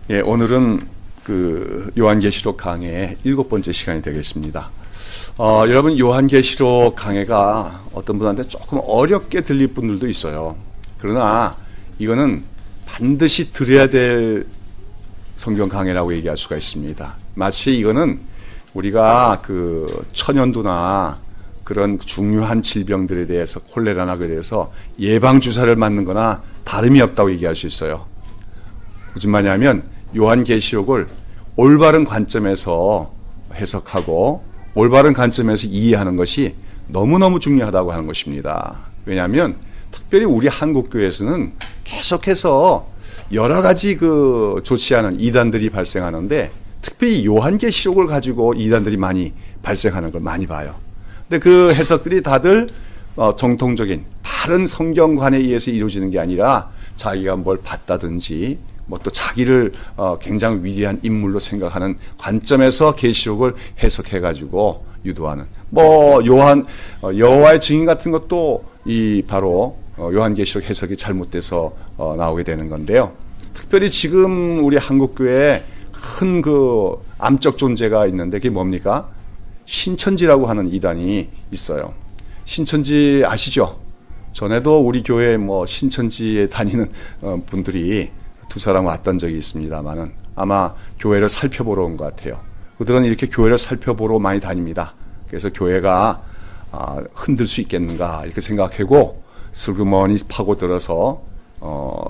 예, 오늘은 그 요한계시록 강해의 7번째 시간이 되겠습니다. 여러분, 요한계시록 강해가 어떤 분한테 조금 어렵게 들릴 분들도 있어요. 그러나 이거는 반드시 들어야 될 성경 강해라고 얘기할 수가 있습니다. 마치 이거는 우리가 그 천연두나 그런 중요한 질병들에 대해서, 콜레라나 그에 대해서 예방주사를 맞는 거나 다름이 없다고 얘기할 수 있어요. 무슨 말이냐면 요한계시록을 올바른 관점에서 해석하고 올바른 관점에서 이해하는 것이 너무너무 중요하다고 하는 것입니다. 왜냐하면 특별히 우리 한국교회에서는 계속해서 여러 가지 그 좋지 않은 이단들이 발생하는데, 특별히 요한계시록을 가지고 이단들이 많이 발생하는 걸 많이 봐요. 근데 그 해석들이 다들 정통적인 바른 성경관에 의해서 이루어지는 게 아니라 자기가 뭘 봤다든지 뭐 또 자기를 굉장히 위대한 인물로 생각하는 관점에서 계시록을 해석해 가지고 유도하는, 뭐 여호와의 증인 같은 것도 이 바로 요한계시록 해석이 잘못돼서 나오게 되는 건데요. 특별히 지금 우리 한국교회에 큰 그 암적 존재가 있는데 그게 뭡니까? 신천지라고 하는 이단이 있어요. 신천지 아시죠? 전에도 우리 교회에 뭐 신천지에 다니는 분들이 두 사람 왔던 적이 있습니다만은 아마 교회를 살펴보러 온 것 같아요. 그들은 이렇게 교회를 살펴보러 많이 다닙니다. 그래서 교회가 흔들 수 있겠는가 이렇게 생각하고 슬그머니 파고들어서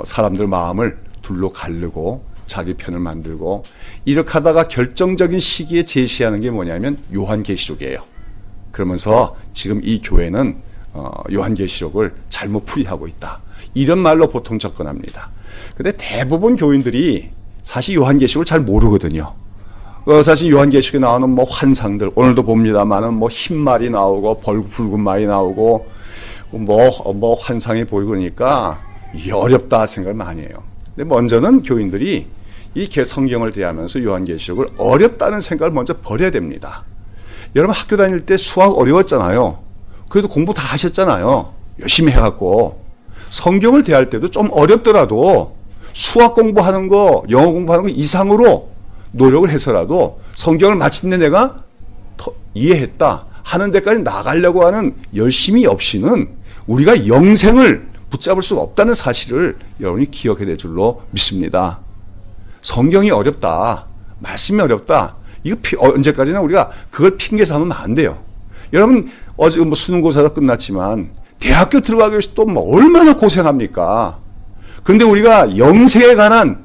사람들 마음을 둘로 가르고 자기 편을 만들고 이렇게 하다가 결정적인 시기에 제시하는 게 뭐냐면 요한계시록이에요. 그러면서 지금 이 교회는 요한계시록을 잘못 풀이하고 있다, 이런 말로 보통 접근합니다. 근데 대부분 교인들이 사실 요한계시록을 잘 모르거든요. 사실 요한계시록에 나오는 뭐 환상들, 오늘도 봅니다만은 뭐 흰 말이 나오고 붉은 말이 나오고 뭐 환상이 보이고 그러니까 이게 어렵다 생각을 많이 해요. 근데 먼저는 교인들이 이 성경을 대하면서 요한계시록을 어렵다는 생각을 먼저 버려야 됩니다. 여러분 학교 다닐 때 수학 어려웠잖아요. 그래도 공부 다 하셨잖아요. 열심히 해갖고. 성경을 대할 때도 좀 어렵더라도 수학 공부하는 거, 영어 공부하는 거 이상으로 노력을 해서라도 성경을 마침내 내가 이해했다 하는 데까지 나가려고 하는 열심이 없이는 우리가 영생을 붙잡을 수가 없다는 사실을 여러분이 기억해야 될 줄로 믿습니다. 성경이 어렵다, 말씀이 어렵다, 이거 언제까지나 우리가 그걸 핑계 삼으면 안 돼요. 여러분 어제 뭐 수능고사도 끝났지만 대학교 들어가기 위해서 또 뭐 얼마나 고생합니까? 근데 우리가 영생에 관한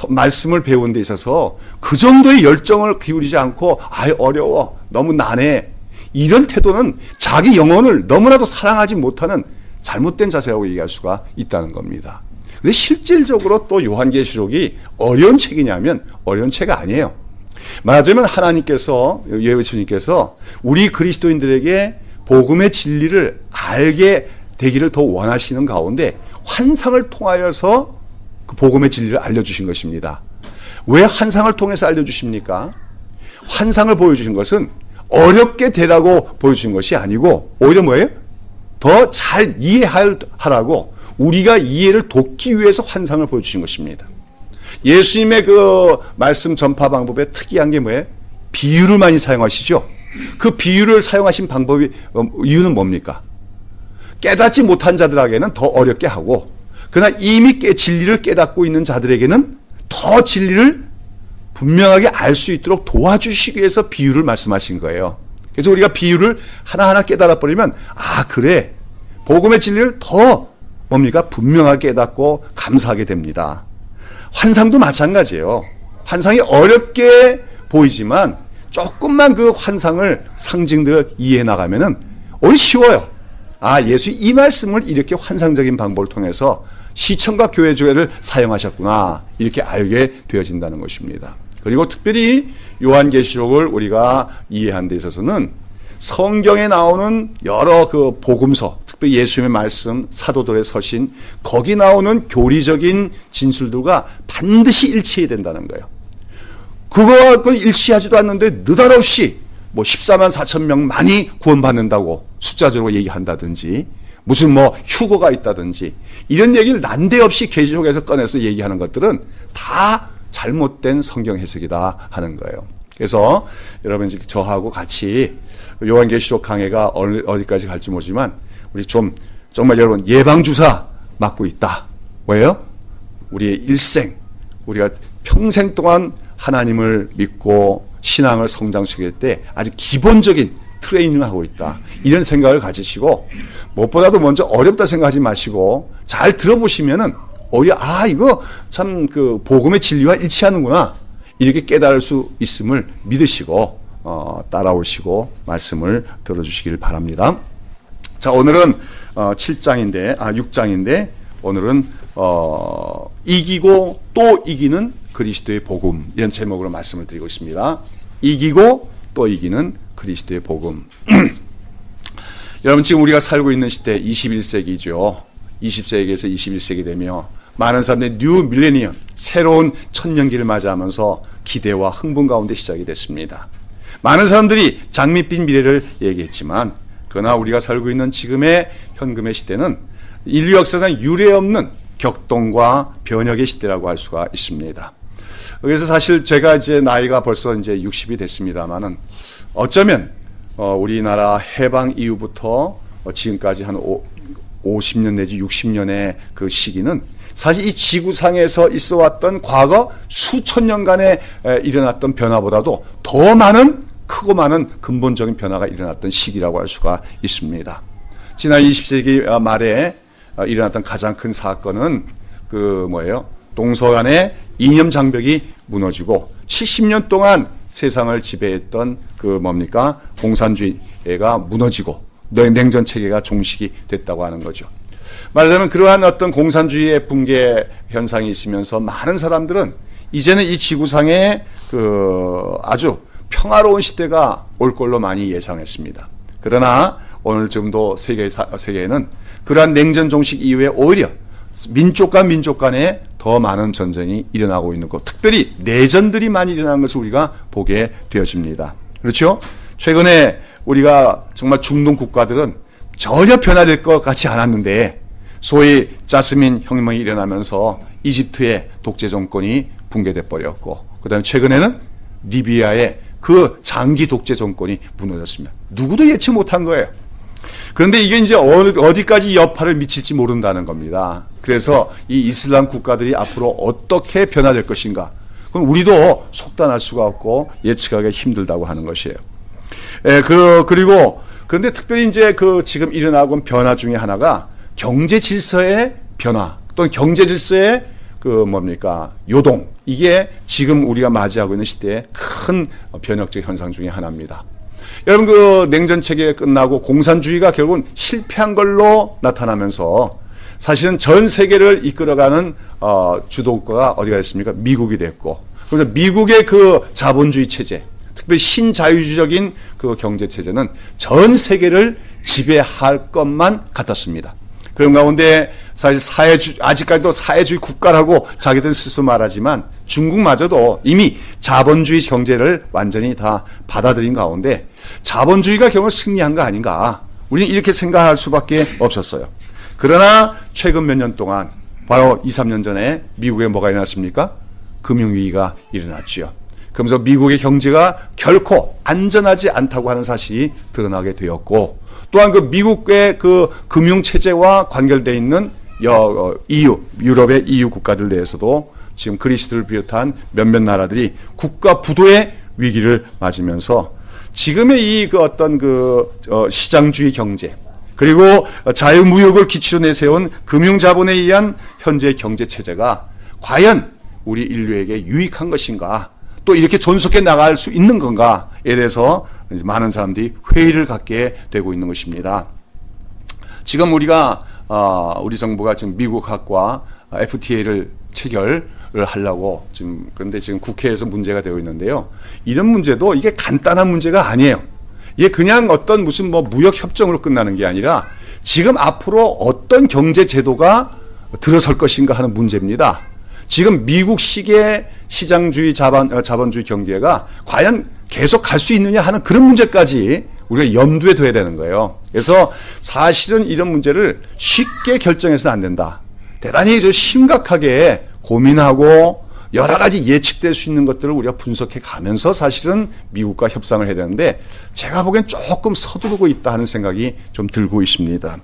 말씀을 배우는 데 있어서 그 정도의 열정을 기울이지 않고 아이 어려워, 너무 난해, 이런 태도는 자기 영혼을 너무나도 사랑하지 못하는 잘못된 자세라고 얘기할 수가 있다는 겁니다. 근데 실질적으로 또 요한계시록이 어려운 책이냐면 어려운 책 아니에요. 말하자면 하나님께서, 예수님께서 우리 그리스도인들에게 복음의 진리를 알게 되기를 더 원하시는 가운데 환상을 통하여서 그 복음의 진리를 알려주신 것입니다. 왜 환상을 통해서 알려주십니까? 환상을 보여주신 것은 어렵게 되라고 보여주신 것이 아니고 오히려 뭐예요? 더 잘 이해하라고 우리가 이해를 돕기 위해서 환상을 보여주신 것입니다. 예수님의 그 말씀 전파 방법에 특이한 게 뭐예요? 비유를 많이 사용하시죠. 그 비유를 사용하신 방법이 이유는 뭡니까? 깨닫지 못한 자들에게는 더 어렵게 하고, 그러나 이미 진리를 깨닫고 있는 자들에게는 더 진리를 분명하게 알 수 있도록 도와주시기 위해서 비유를 말씀하신 거예요. 그래서 우리가 비유를 하나하나 깨달아 버리면 아 그래, 복음의 진리를 더 뭡니까? 분명하게 깨닫고 감사하게 됩니다. 환상도 마찬가지예요. 환상이 어렵게 보이지만 조금만 그 환상을, 상징들을 이해해 나가면은 오히려 쉬워요. 아, 예수 이 말씀을 이렇게 환상적인 방법을 통해서 시청과 교회 조회를 사용하셨구나, 이렇게 알게 되어진다는 것입니다. 그리고 특별히 요한계시록을 우리가 이해하는 데 있어서는 성경에 나오는 여러 그 복음서, 특별히 예수님의 말씀, 사도들의 서신, 거기 나오는 교리적인 진술들과 반드시 일치해야 된다는 거예요. 그거 일치하지도 않는데 느닷없이 뭐 14만 4천 명 많이 구원받는다고 숫자적으로 얘기한다든지, 무슨 뭐 휴거가 있다든지, 이런 얘기를 난데없이 계시록에서 꺼내서 얘기하는 것들은 다 잘못된 성경 해석이다 하는 거예요. 그래서 여러분 저하고 같이 요한계시록 강해가 어디까지 갈지 모르지만 우리 정말 여러분 예방주사 맞고 있다. 왜요? 우리의 일생, 우리가 평생 동안 하나님을 믿고 신앙을 성장시킬 때 아주 기본적인 트레이닝을 하고 있다. 이런 생각을 가지시고 무엇보다도 먼저 어렵다 생각하지 마시고 잘 들어보시면은 이거 참 그 복음의 진리와 일치하는구나. 이렇게 깨달을 수 있음을 믿으시고 따라오시고 말씀을 들어주시길 바랍니다. 자, 오늘은 6장인데 오늘은 이기고 또 이기는 그리스도의 복음, 이런 제목으로 말씀을 드리고 있습니다. 이기고 또 이기는 그리스도의 복음. 여러분, 지금 우리가 살고 있는 시대 21세기죠. 20세기에서 21세기 되며 많은 사람들이 뉴 밀레니엄, 새로운 천년기를 맞이하면서 기대와 흥분 가운데 시작이 됐습니다. 많은 사람들이 장밋빛 미래를 얘기했지만 그러나 우리가 살고 있는 지금의 현금의 시대는 인류 역사상 유례없는 격동과 변혁의 시대라고 할 수가 있습니다. 그래서 사실 제가 이제 나이가 벌써 이제 60이 됐습니다만은 어쩌면 우리나라 해방 이후부터 지금까지 한 50년 내지 60년의 그 시기는 사실 이 지구상에서 있어 왔던 과거 수천 년간에 일어났던 변화보다도 더 많은 크고 많은 근본적인 변화가 일어났던 시기라고 할 수가 있습니다. 지난 20세기 말에 일어났던 가장 큰 사건은 동서간의 이념 장벽이 무너지고 70년 동안 세상을 지배했던 공산주의가 무너지고 냉전 체계가 종식이 됐다고 하는 거죠. 말하자면 그러한 어떤 공산주의의 붕괴 현상이 있으면서 많은 사람들은 이제는 이 지구상에 아주 평화로운 시대가 올 걸로 많이 예상했습니다. 그러나 오늘 지금도 세계에는 그러한 냉전 종식 이후에 오히려 민족과 민족 간에 더 많은 전쟁이 일어나고 있는 것, 특별히 내전들이 많이 일어나는 것을 우리가 보게 되어집니다. 그렇죠? 최근에 우리가 정말 중동 국가들은 전혀 변화될 것 같지 않았는데 소위 자스민 혁명이 일어나면서 이집트의 독재 정권이 붕괴돼 버렸고 그다음에 최근에는 리비아의 그 장기 독재 정권이 무너졌습니다. 누구도 예측 못한 거예요. 그런데 이게 이제 어디까지 여파를 미칠지 모른다는 겁니다. 그래서 이 이슬람 국가들이 앞으로 어떻게 변화될 것인가, 그럼 우리도 속단할 수가 없고 예측하기 힘들다고 하는 것이에요. 그런데 특별히 이제 지금 일어나고 있는 변화 중에 하나가 경제 질서의 변화 또는 경제 질서의 요동, 이게 지금 우리가 맞이하고 있는 시대의 큰 변혁적 현상 중에 하나입니다. 여러분, 냉전 체계가 끝나고 공산주의가 결국은 실패한 걸로 나타나면서 사실은 전 세계를 이끌어가는 주도국가가 어디가 됐습니까? 미국이 됐고, 그래서 미국의 자본주의 체제, 특별히 신자유주의적인 경제 체제는 전 세계를 지배할 것만 같았습니다. 그런 가운데 사실 아직까지도 사회주의 국가라고 자기들 스스로 말하지만 중국마저도 이미 자본주의 경제를 완전히 다 받아들인 가운데 자본주의가 결국 승리한 거 아닌가, 우리는 이렇게 생각할 수밖에 없었어요. 그러나 최근 몇 년 동안 바로 2, 3년 전에 미국에 뭐가 일어났습니까? 금융위기가 일어났죠. 그러면서 미국의 경제가 결코 안전하지 않다고 하는 사실이 드러나게 되었고, 또한 미국의 금융체제와 관계되어 있는 유럽의 EU 국가들 내에서도 지금 그리스를 비롯한 몇몇 나라들이 국가 부도의 위기를 맞으면서 지금의 시장주의 경제, 그리고 자유무역을 기초로 내세운 금융자본에 의한 현재 경제체제가 과연 우리 인류에게 유익한 것인가, 또 이렇게 존속해 나갈 수 있는 건가에 대해서 많은 사람들이 회의를 갖게 되고 있는 것입니다. 지금 우리 정부가 지금 미국학과 FTA를 체결을 하려고 그런데 지금 국회에서 문제가 되고 있는데요. 이런 문제도 이게 간단한 문제가 아니에요. 이게 그냥 무슨 무역 협정으로 끝나는 게 아니라 지금 앞으로 어떤 경제 제도가 들어설 것인가 하는 문제입니다. 지금 미국식의 시장주의 자본주의 경제가 과연 계속 갈 수 있느냐 하는 그런 문제까지 우리가 염두에 둬야 되는 거예요. 그래서 사실은 이런 문제를 쉽게 결정해서는 안 된다. 대단히 심각하게 고민하고 여러 가지 예측될 수 있는 것들을 우리가 분석해 가면서 사실은 미국과 협상을 해야 되는데 제가 보기엔 조금 서두르고 있다 하는 생각이 좀 들고 있습니다.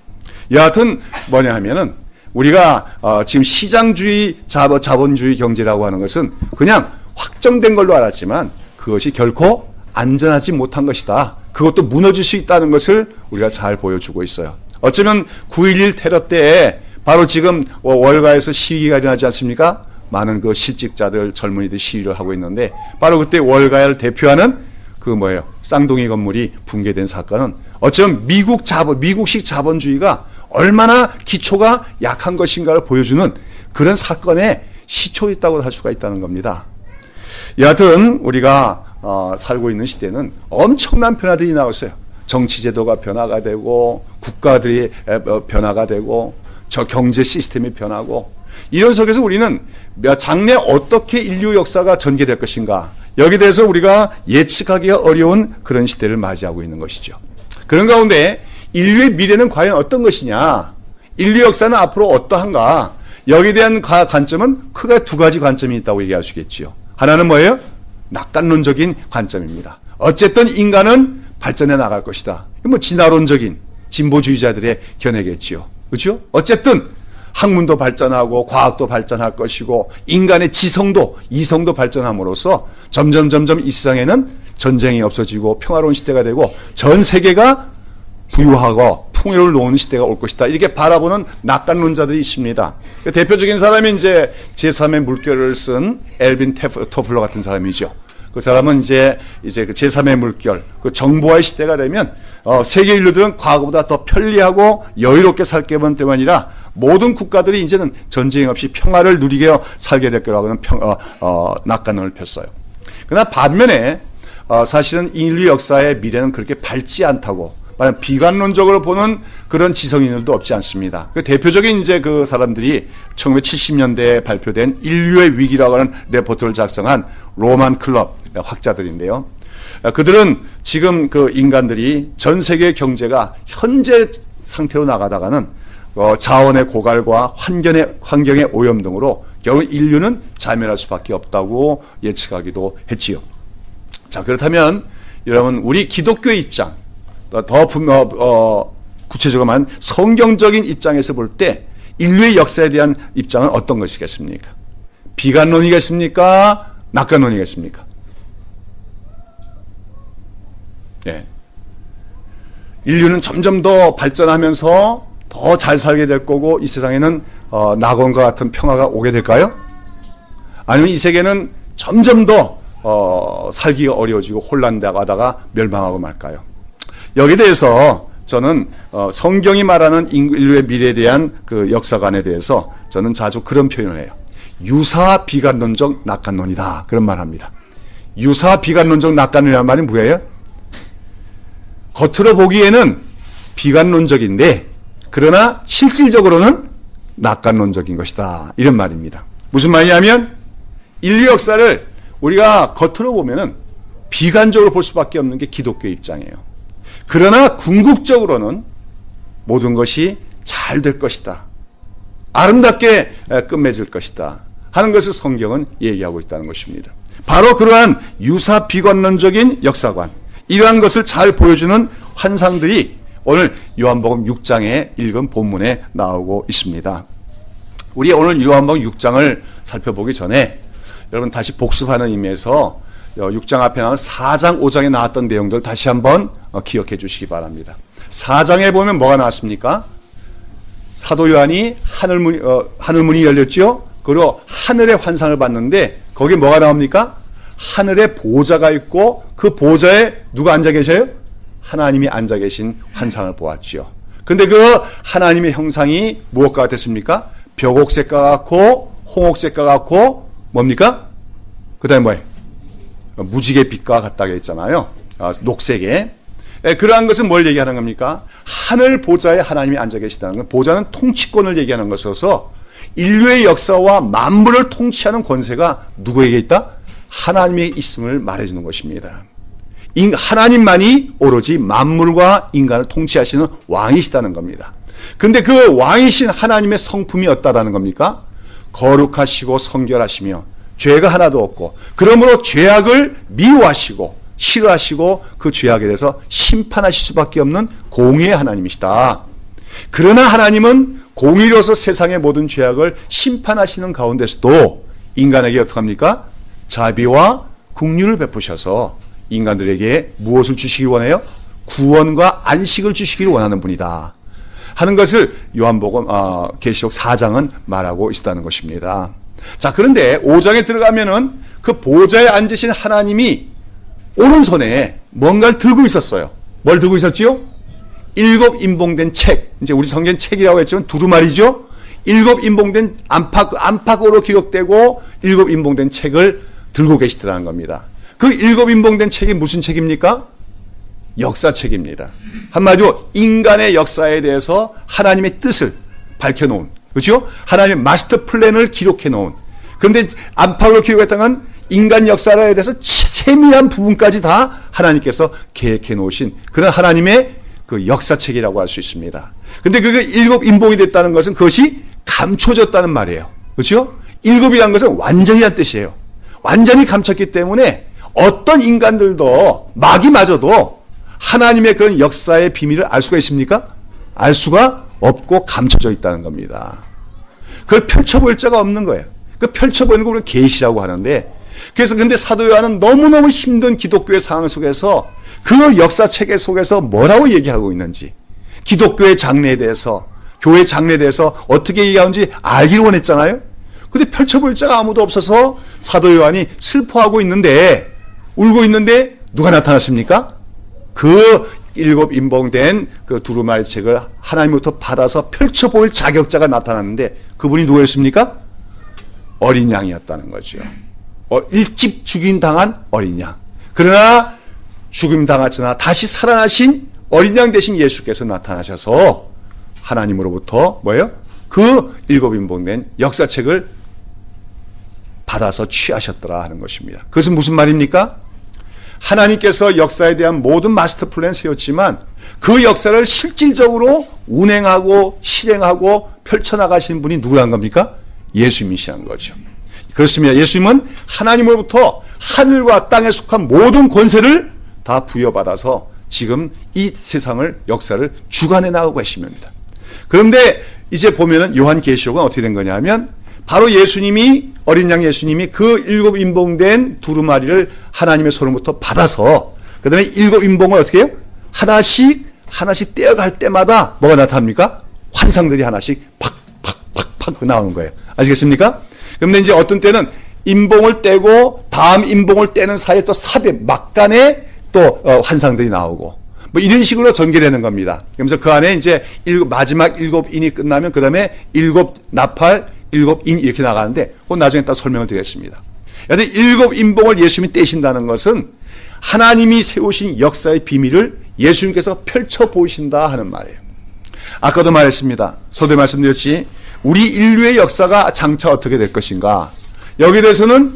여하튼 뭐냐 하면은 우리가 지금 시장주의 자본주의 경제라고 하는 것은 그냥 확정된 걸로 알았지만 그것이 결코 안전하지 못한 것이다. 그것도 무너질 수 있다는 것을 우리가 잘 보여주고 있어요. 어쩌면 9.11 테러 때에 바로 지금 월가에서 시위가 일어나지 않습니까? 많은 그 실직자들, 젊은이들 시위를 하고 있는데 바로 그때 월가를 대표하는 그 뭐예요? 쌍둥이 건물이 붕괴된 사건은 어쩌면 미국식 자본주의가 얼마나 기초가 약한 것인가를 보여주는 그런 사건의 시초였다고 할 수가 있다는 겁니다. 여하튼 우리가 살고 있는 시대는 엄청난 변화들이 나왔어요. 정치제도가 변화가 되고 국가들이 변화가 되고 저 경제 시스템이 변하고 이런 속에서 우리는 장래 어떻게 인류 역사가 전개될 것인가 여기에 대해서 우리가 예측하기가 어려운 그런 시대를 맞이하고 있는 것이죠. 그런 가운데 인류의 미래는 과연 어떤 것이냐, 인류 역사는 앞으로 어떠한가, 여기에 대한 관점은 크게 두 가지 관점이 있다고 얘기할 수 있겠지요. 하나는 뭐예요? 낙관론적인 관점입니다. 어쨌든 인간은 발전해 나갈 것이다. 뭐 진화론적인 진보주의자들의 견해겠지요. 그렇죠? 어쨌든 학문도 발전하고 과학도 발전할 것이고 인간의 지성도 이성도 발전함으로써 점점 이 세상에는 전쟁이 없어지고 평화로운 시대가 되고 전 세계가 부유하고 풍요를 놓는 시대가 올 것이다. 이렇게 바라보는 낙관론자들이 있습니다. 대표적인 사람이 이제 제3의 물결을 쓴 엘빈 토플러 같은 사람이죠. 그 사람은 이제 그 제3의 물결, 그 정보화의 시대가 되면 세계 인류들은 과거보다 더 편리하고 여유롭게 살 때만 아니라 모든 국가들이 이제는 전쟁 없이 평화를 누리게 살게 될 거라고 하는 낙관론을 폈어요. 그러나 반면에 사실은 인류 역사의 미래는 그렇게 밝지 않다고 비관론적으로 보는 그런 지성인들도 없지 않습니다. 그 대표적인 이제 그 사람들이 1970년대에 발표된 인류의 위기라고 하는 레포트를 작성한 로만 클럽 학자들인데요. 그들은 지금 그 인간들이 전 세계 경제가 현재 상태로 나가다가는 자원의 고갈과 환경의 오염 등으로 결국 인류는 자멸할 수밖에 없다고 예측하기도 했지요. 자, 그렇다면 여러분 우리 기독교의 입장, 더 구체적으로 말하면 성경적인 입장에서 볼 때 인류의 역사에 대한 입장은 어떤 것이겠습니까? 비관론이겠습니까? 낙관론이겠습니까? 예. 인류는 점점 더 발전하면서 더 잘 살게 될 거고 이 세상에는 낙원과 같은 평화가 오게 될까요? 아니면 이 세계는 점점 더 살기가 어려워지고 혼란하다가 멸망하고 말까요? 여기에 대해서 저는 성경이 말하는 인류의 미래에 대한 그 역사관에 대해서 저는 자주 그런 표현을 해요. 유사 비관론적 낙관론이다. 그런 말 합니다. 유사 비관론적 낙관론이라는 말이 뭐예요? 겉으로 보기에는 비관론적인데 그러나 실질적으로는 낙관론적인 것이다. 이런 말입니다. 무슨 말이냐면 인류 역사를 우리가 겉으로 보면은 비관적으로 볼 수밖에 없는 게 기독교의 입장이에요. 그러나 궁극적으로는 모든 것이 잘 될 것이다. 아름답게 끝맺을 것이다. 하는 것을 성경은 얘기하고 있다는 것입니다. 바로 그러한 유사 비관론적인 역사관, 이러한 것을 잘 보여주는 환상들이 오늘 요한복음 6장에 읽은 본문에 나오고 있습니다. 우리 오늘 요한복음 6장을 살펴보기 전에 여러분 다시 복습하는 의미에서 6장 앞에 나온 4장, 5장에 나왔던 내용들 다시 한번 기억해 주시기 바랍니다. 4장에 보면 뭐가 나왔습니까? 사도 요한이 하늘문이 열렸죠? 그리고 하늘의 환상을 봤는데 거기 뭐가 나옵니까? 하늘에 보좌가 있고 그 보좌에 누가 앉아 계셔요? 하나님이 앉아 계신 환상을 보았죠. 근데 그 하나님의 형상이 무엇과 같았습니까? 벽옥색과 같고 홍옥색과 같고 뭡니까? 그 다음에 뭐예요? 무지개 빛과 같다고 했잖아요. 녹색에. 그러한 것은 뭘 얘기하는 겁니까? 하늘 보좌에 하나님이 앉아 계시다는 건 보좌는 통치권을 얘기하는 것이어서 인류의 역사와 만물을 통치하는 권세가 누구에게 있다? 하나님의 있음을 말해주는 것입니다. 하나님만이 오로지 만물과 인간을 통치하시는 왕이시다는 겁니다. 근데 그 왕이신 하나님의 성품이 어떠다는 겁니까? 거룩하시고 성결하시며 죄가 하나도 없고, 그러므로 죄악을 미워하시고 싫어하시고 그 죄악에 대해서 심판하실 수밖에 없는 공의의 하나님이시다. 그러나 하나님은 공의로서 세상의 모든 죄악을 심판하시는 가운데서도 인간에게 어떡합니까? 자비와 긍휼을 베푸셔서 인간들에게 무엇을 주시기 원해요? 구원과 안식을 주시기를 원하는 분이다 하는 것을 요한복음 계시록 4장은 말하고 있다는 것입니다. 자, 그런데 5장에 들어가면은 그 보좌에 앉으신 하나님이 오른손에 뭔가를 들고 있었어요. 뭘 들고 있었지요? 7 인봉된 책. 이제 우리 성경 책이라고 했지만 두루마리죠. 7 인봉된 안팎으로 기록되고 7 인봉된 책을 들고 계시더라는 겁니다. 그 7 인봉된 책이 무슨 책입니까? 역사책입니다. 한마디로 인간의 역사에 대해서 하나님의 뜻을 밝혀놓은, 그렇죠? 하나님의 마스터 플랜을 기록해놓은. 그런데 안팎으로 기록했다는 건 인간 역사에 대해서 세밀한 부분까지 다 하나님께서 계획해 놓으신 그런 하나님의 그 역사책이라고 할 수 있습니다. 근데 그게 7 인봉이 됐다는 것은 그것이 감춰졌다는 말이에요. 그렇죠? 7이라는 것은 완전히란 뜻이에요. 완전히 감췄기 때문에 어떤 인간들도 마귀마저도 하나님의 그런 역사의 비밀을 알 수가 있습니까? 알 수가 없고 감춰져 있다는 겁니다. 그걸 펼쳐보일 자가 없는 거예요. 그 펼쳐보이는 걸 계시라고 하는데, 그래서 근데 사도 요한은 너무너무 힘든 기독교의 상황 속에서 그 역사체계 속에서 뭐라고 얘기하고 있는지, 기독교의 장래에 대해서, 교회 장래에 대해서 어떻게 얘기하는지 알기를 원했잖아요. 근데 펼쳐볼 자가 아무도 없어서 사도 요한이 슬퍼하고 있는데, 울고 있는데 누가 나타났습니까? 그 7 인봉된 그 두루마리 책을 하나님부터 받아서 펼쳐보일 자격자가 나타났는데 그분이 누구였습니까? 어린 양이었다는 거죠. 일찍 죽임당한 어린 양. 그러나 죽임당하지나 다시 살아나신 어린 양 대신 예수께서 나타나셔서 하나님으로부터 뭐예요? 그 7 인봉된 역사책을 받아서 취하셨더라 하는 것입니다. 그것은 무슨 말입니까? 하나님께서 역사에 대한 모든 마스터 플랜을 세웠지만 그 역사를 실질적으로 운행하고 실행하고 펼쳐나가시는 분이 누구란 겁니까? 예수님이시란 거죠. 그렇습니다. 예수님은 하나님으로부터 하늘과 땅에 속한 모든 권세를 다 부여받아서 지금 이 세상을, 역사를 주관해 나가고 계십니다. 그런데 이제 보면은 요한계시록은 어떻게 된 거냐면 바로 예수님이, 어린 양 예수님이 그 7 인봉된 두루마리를 하나님의 손으로부터 받아서 그 다음에 7 인봉을 어떻게 해요? 하나씩 떼어갈 때마다 뭐가 나타납니까? 환상들이 하나씩 팍 나오는 거예요. 아시겠습니까? 그런데 이제 어떤 때는 인봉을 떼고 다음 인봉을 떼는 사이에 또 삽입, 막간에 또 환상들이 나오고 뭐 이런 식으로 전개되는 겁니다. 그러면서 그 안에 이제 마지막 7 인이 끝나면 그 다음에 7 나팔, 7 인 이렇게 나가는데 그건 나중에 딱 설명을 드리겠습니다. 여튼 7 인봉을 예수님이 떼신다는 것은 하나님이 세우신 역사의 비밀을 예수님께서 펼쳐 보이신다 하는 말이에요. 아까도 말했습니다. 서두에 말씀드렸지 우리 인류의 역사가 장차 어떻게 될 것인가, 여기에 대해서는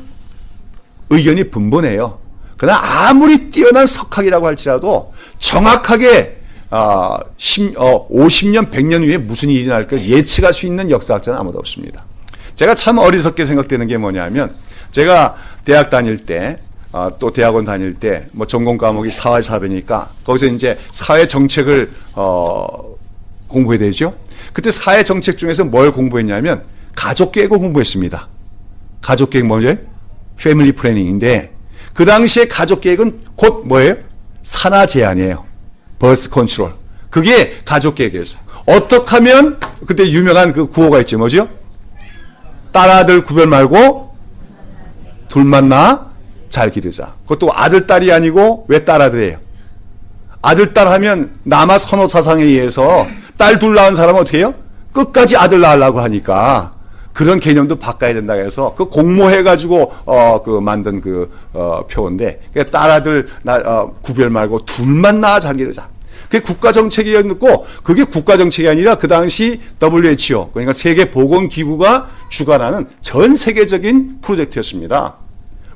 의견이 분분해요. 그러나 아무리 뛰어난 석학이라고 할지라도 정확하게 50년, 100년 후에 무슨 일이 날까 예측할 수 있는 역사학자는 아무도 없습니다. 제가 참 어리석게 생각되는 게 뭐냐면, 제가 대학 다닐 때, 또 대학원 다닐 때, 뭐 전공 과목이 사회사회니까 거기서 이제 사회 정책을 공부해야 되죠. 그때 사회 정책 중에서 뭘 공부했냐면 가족 계획을 공부했습니다. 가족 계획 뭐죠? 패밀리 플래닝인데 그 당시에 가족 계획은 곧 뭐예요? 산하 제한이에요. 버스 컨트롤. 그게 가족 계획이었어요. 어떻게 하면, 그때 유명한 그 구호가 있죠. 뭐죠? 딸아들 구별 말고 둘만 낳아 잘 기르자. 그것도 아들, 딸이 아니고 왜 딸아들이에요? 아들, 딸 하면 남아 선호 사상에 의해서 딸 둘 낳은 사람은 어떻게 해요? 끝까지 아들 낳으려고 하니까 그런 개념도 바꿔야 된다 해서 그 공모해가지고 그 만든 그 표인데, 그러니까 딸아들 구별 말고 둘만 낳아 잘 기르자. 그게 국가 정책이었고, 그게 국가 정책이 아니라 그 당시 WHO, 그러니까 세계 보건기구가 주관하는 전 세계적인 프로젝트였습니다.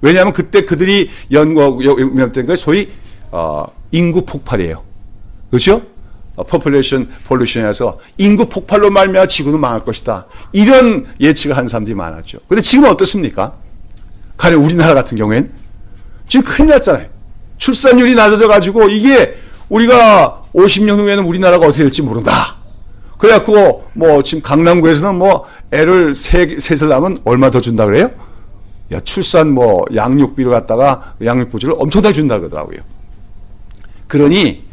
왜냐하면 그때 그들이 연구했던 게 소위 인구 폭발이에요. 그렇죠? population pollution에서 인구 폭발로 말미암아 지구는 망할 것이다. 이런 예측을 한 사람들이 많았죠. 근데 지금은 어떻습니까? 가령 우리나라 같은 경우엔 지금 큰일 났잖아요. 출산율이 낮아져가지고 이게 우리가 50년 후에는 우리나라가 어떻게 될지 모른다. 그래갖고 뭐 지금 강남구에서는 뭐 애를 셋을 낳으면 얼마 더 준다 그래요? 야, 출산 뭐 양육비를 갖다가 양육보조를 엄청나게 준다 그러더라고요. 그러니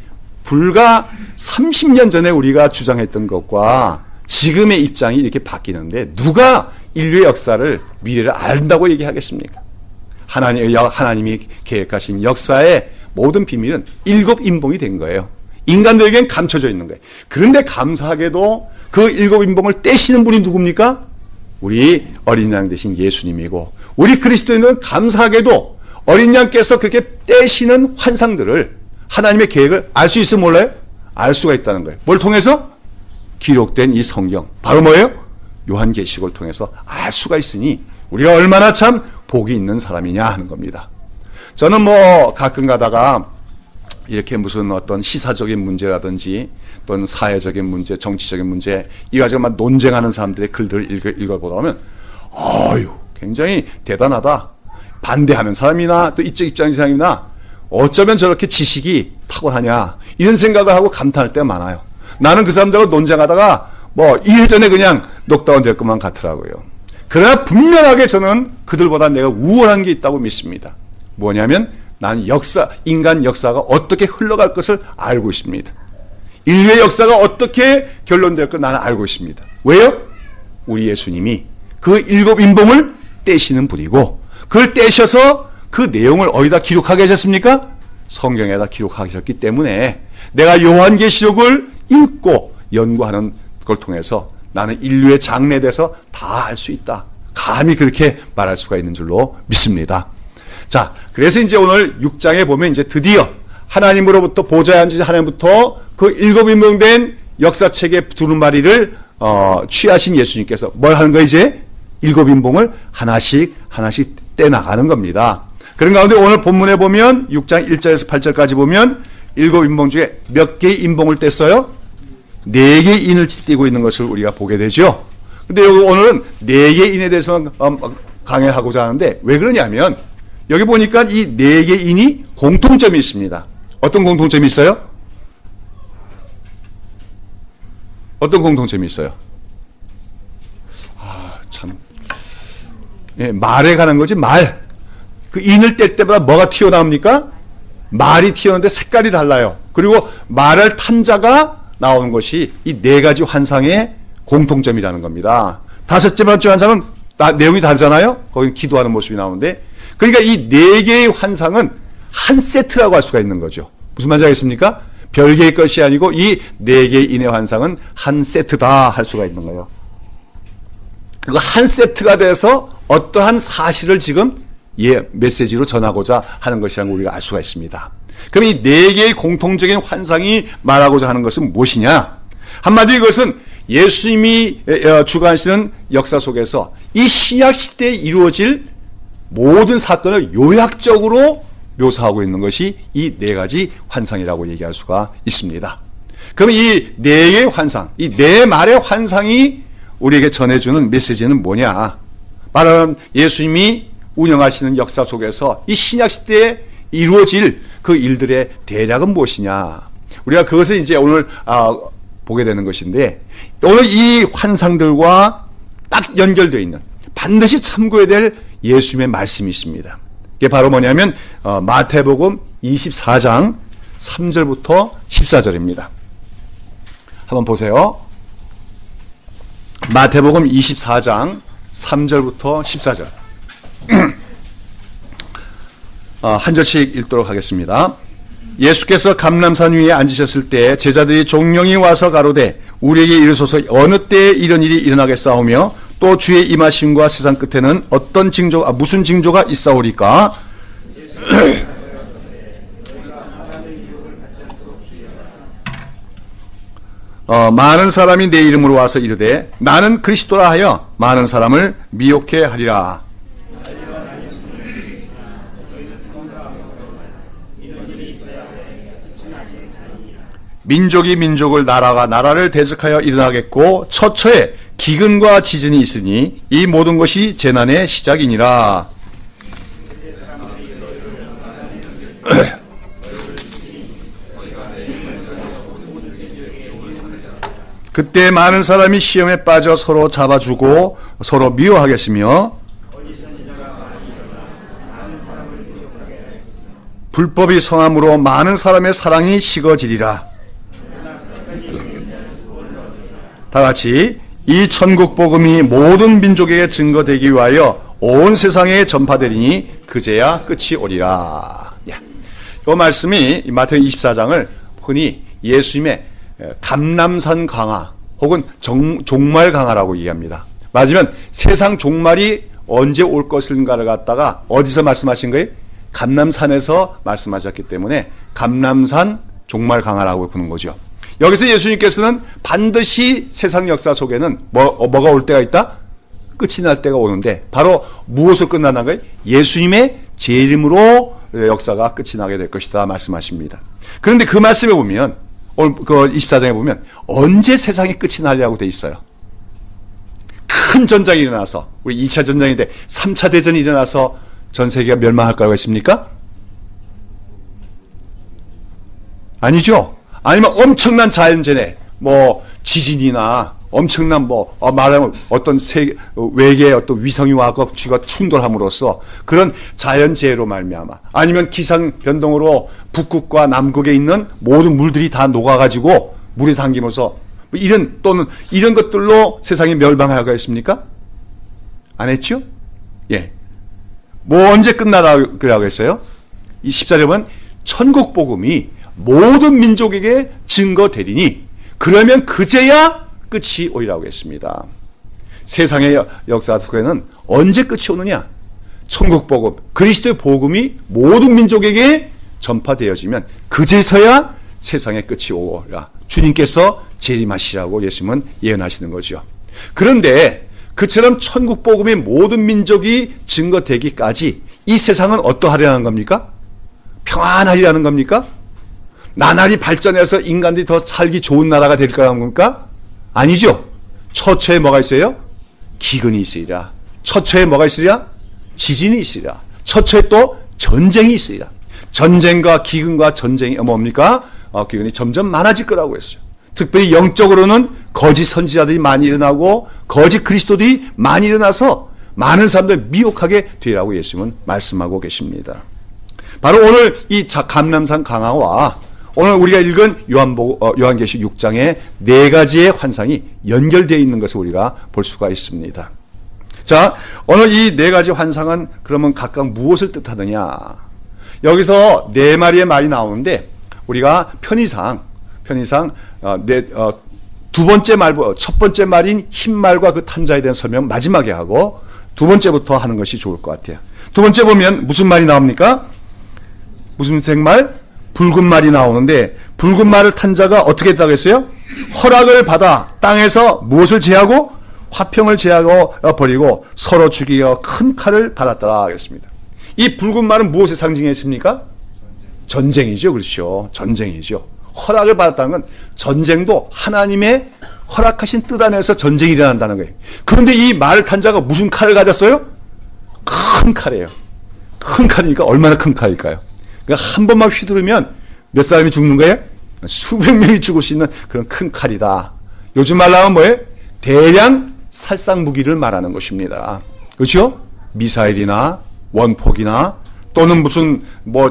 불과 30년 전에 우리가 주장했던 것과 지금의 입장이 이렇게 바뀌는데 누가 인류의 역사를 미래를 안다고 얘기하겠습니까? 하나님이 계획하신 역사의 모든 비밀은 7인봉이 된 거예요. 인간들에겐 감춰져 있는 거예요. 그런데 감사하게도 그 7인봉을 떼시는 분이 누굽니까? 우리 어린 양 대신 예수님이고, 우리 그리스도인은 감사하게도 어린 양께서 그렇게 떼시는 환상들을, 하나님의 계획을 알 수 있어 몰라요? 알 수가 있다는 거예요. 뭘 통해서? 기록된 이 성경. 바로 뭐예요? 요한계시록을 통해서 알 수가 있으니 우리가 얼마나 참 복이 있는 사람이냐 하는 겁니다. 저는 뭐 가끔 가다가 이렇게 무슨 어떤 시사적인 문제라든지 또는 사회적인 문제, 정치적인 문제, 이 가지고 막 논쟁하는 사람들의 글들을 읽어보다 보면 굉장히 대단하다. 반대하는 사람이나 또 이쪽 입장의 사람이나 어쩌면 저렇게 지식이 탁월하냐 이런 생각을 하고 감탄할 때가 많아요. 나는 그 사람들하고 논쟁하다가 뭐 이해전에 그냥 녹다운 될 것만 같더라고요. 그러나 분명하게 저는 그들보다 내가 우월한 게 있다고 믿습니다. 뭐냐면 나는 인간 역사가 어떻게 흘러갈 것을 알고 있습니다. 인류의 역사가 어떻게 결론될 걸 나는 알고 있습니다. 왜요? 우리 예수님이 그 7인봉을 떼시는 분이고, 그걸 떼셔서 그 내용을 어디다 기록하게 하셨습니까? 성경에다 기록하셨기 때문에 내가 요한계시록을 읽고 연구하는 걸 통해서 나는 인류의 장래에 대해서 다 알 수 있다. 감히 그렇게 말할 수가 있는 줄로 믿습니다. 자, 그래서 이제 오늘 6장에 보면 이제 드디어 하나님으로부터 보좌에 앉으신 하나님부터 그 7인봉 된 역사책의 두루마리를 취하신 예수님께서 뭘 하는 거예요? 이제 7인봉을 하나씩 떼나가는 겁니다. 그런 가운데 오늘 본문에 보면 6장 1절에서 8절까지 보면 7인봉 중에 몇 개의 인봉을 뗐어요? 4개의 인을 띄고 있는 것을 우리가 보게 되죠. 근데 여기 오늘은 4개의 인에 대해서만 강의를 하고자 하는데, 왜 그러냐면 여기 보니까 이 4개의 인이 공통점이 있습니다. 어떤 공통점이 있어요? 어떤 공통점이 있어요? 참. 예, 말에 가는 거지, 말. 그 인을 뗄 때마다 뭐가 튀어나옵니까? 말이 튀어나오는데 색깔이 달라요. 그리고 말을 탄 자가 나오는 것이 이 4가지 환상의 공통점이라는 겁니다. 5째 번째 환상은 내용이 다르잖아요. 거기 기도하는 모습이 나오는데, 그러니까 이 4개의 환상은 한 세트라고 할 수가 있는 거죠. 무슨 말인지 알겠습니까? 별개의 것이 아니고 이 4개의 인의 환상은 한 세트다 할 수가 있는 거예요. 그리고 한 세트가 돼서 어떠한 사실을 지금 메시지로 전하고자 하는 것이라는 걸 우리가 알 수가 있습니다. 그럼 이 4개의 공통적인 환상이 말하고자 하는 것은 무엇이냐? 한마디로 이것은 예수님이 주관하시는 역사 속에서 이 신약 시대에 이루어질 모든 사건을 요약적으로 묘사하고 있는 것이 이 4가지 환상이라고 얘기할 수가 있습니다. 그럼 이 4개의 환상, 이 4말의 환상이 우리에게 전해주는 메시지는 뭐냐? 말하는 예수님이 운영하시는 역사 속에서 이 신약 시대에 이루어질 그 일들의 대략은 무엇이냐? 우리가 그것을 이제 오늘 보게 되는 것인데, 오늘 이 환상들과 딱 연결되어 있는 반드시 참고해야 될 예수님의 말씀이 있습니다. 이게 바로 뭐냐면 마태복음 24장 3절부터 14절입니다. 한번 보세요. 마태복음 24장 3절부터 14절. 한 절씩 읽도록 하겠습니다. 예수께서 감람산 위에 앉으셨을 때 제자들이 종령이 와서 가로되 우리에게 이르소서 어느 때에 이런 일이 일어나겠사오며 또 주의 임하심과 세상 끝에는 어떤 무슨 징조가 있사오리까? 많은 사람이 내 이름으로 와서 이르되 나는 그리스도라 하여 많은 사람을 미혹해 하리라. 민족이 민족을, 나라가 나라를 대적하여 일어나겠고 처처에 기근과 지진이 있으니 이 모든 것이 재난의 시작이니라. 그때 많은 사람이 시험에 빠져 서로 잡아주고 서로 미워하겠으며 불법이 성함으로 많은 사람의 사랑이 식어지리라. 다 같이 이 천국 복음이 모든 민족에게 증거되기 위하여 온 세상에 전파되리니 그제야 끝이 오리라. 이 말씀이 마태복음 24장을 흔히 예수님의 감람산 강화 혹은 종말 강화라고 얘기합니다. 맞으면 세상 종말이 언제 올 것인가를 갖다가 어디서 말씀하신 거예요? 감람산에서 말씀하셨기 때문에 감람산 종말 강화라고 부르는 거죠. 여기서 예수님께서는 반드시 세상 역사 속에는 뭐가 올 때가 있다? 끝이 날 때가 오는데 바로 무엇으로 끝나는 거예요? 예수님의 재림으로 역사가 끝이 나게 될 것이다 말씀하십니다. 그런데 그 말씀에 보면 오늘 그 24장에 보면 언제 세상이 끝이 나려고 돼 있어요. 큰 전장이 일어나서 우리 2차 전쟁인데 3차 대전이 일어나서 전 세계가 멸망할 거라고 했습니까? 아니죠. 아니면 엄청난 자연재해, 뭐 지진이나 엄청난 말하면 어떤 외계의 어떤 위성이 와서 쥐가 충돌함으로써 그런 자연재해로 말미암아, 아니면 기상 변동으로 북극과 남극에 있는 모든 물들이 다 녹아가지고 물이 잠기면서 또는 이런 것들로 세상이 멸망하고 있습니까? 안 했죠? 예. 언제 끝나라고 했어요? 이 14절에 보면 천국 복음이 모든 민족에게 증거되리니 그러면 그제야 끝이 오리라고 했습니다. 세상의 역사 속에는 언제 끝이 오느냐? 천국 복음, 그리스도의 복음이 모든 민족에게 전파되어지면 그제서야 세상의 끝이 오라. 주님께서 재림하시라고 예수님은 예언하시는 거죠. 그런데 그처럼 천국 복음이 모든 민족이 증거되기까지 이 세상은 어떠하려는 겁니까? 평안하리라는 겁니까? 나날이 발전해서 인간들이 더 살기 좋은 나라가 될 거라는 겁니까? 아니죠. 처처에 뭐가 있어요? 기근이 있으리라. 처처에 뭐가 있으리라? 지진이 있으리라. 처처에 또 전쟁이 있으리라. 전쟁과 기근과 전쟁이 뭡니까? 기근이 점점 많아질 거라고 했어요. 특별히 영적으로는 거짓 선지자들이 많이 일어나고 거짓 그리스도들이 많이 일어나서 많은 사람들 미혹하게 되라고 예수님은 말씀하고 계십니다. 바로 오늘 이 감람산 강화와 오늘 우리가 읽은 요한계시 6장의 4가지의 환상이 연결되어 있는 것을 우리가 볼 수가 있습니다. 자, 오늘 이 4가지 환상은 그러면 각각 무엇을 뜻하느냐? 여기서 4마리의 말이 나오는데 우리가 편의상 두 번째 말, 첫 번째 말인 흰 말과 그 탄자에 대한 설명 마지막에 하고 두 번째부터 하는 것이 좋을 것 같아요. 두 번째 보면 무슨 말이 나옵니까? 무슨 색말? 붉은 말이 나오는데 붉은 말을 탄 자가 어떻게 했다고 했어요? 허락을 받아 땅에서 무엇을 제하고? 화평을 제하고 버리고 서로 죽이어 큰 칼을 받았더라 하겠습니다. 이 붉은 말은 무엇을 상징했습니까? 전쟁이죠. 그렇죠. 전쟁이죠. 허락을 받았다는 건 전쟁도 하나님의 허락하신 뜻 안에서 전쟁이 일어난다는 거예요. 그런데 이 말을 탄 자가 무슨 칼을 가졌어요? 큰 칼이에요. 큰 칼이니까 얼마나 큰 칼일까요? 그러니까 한 번만 휘두르면 몇 사람이 죽는 거예요? 수백 명이 죽을 수 있는 그런 큰 칼이다. 요즘 말로 하면 뭐예요? 대량 살상 무기를 말하는 것입니다. 그렇죠? 미사일이나 원폭이나 또는 무슨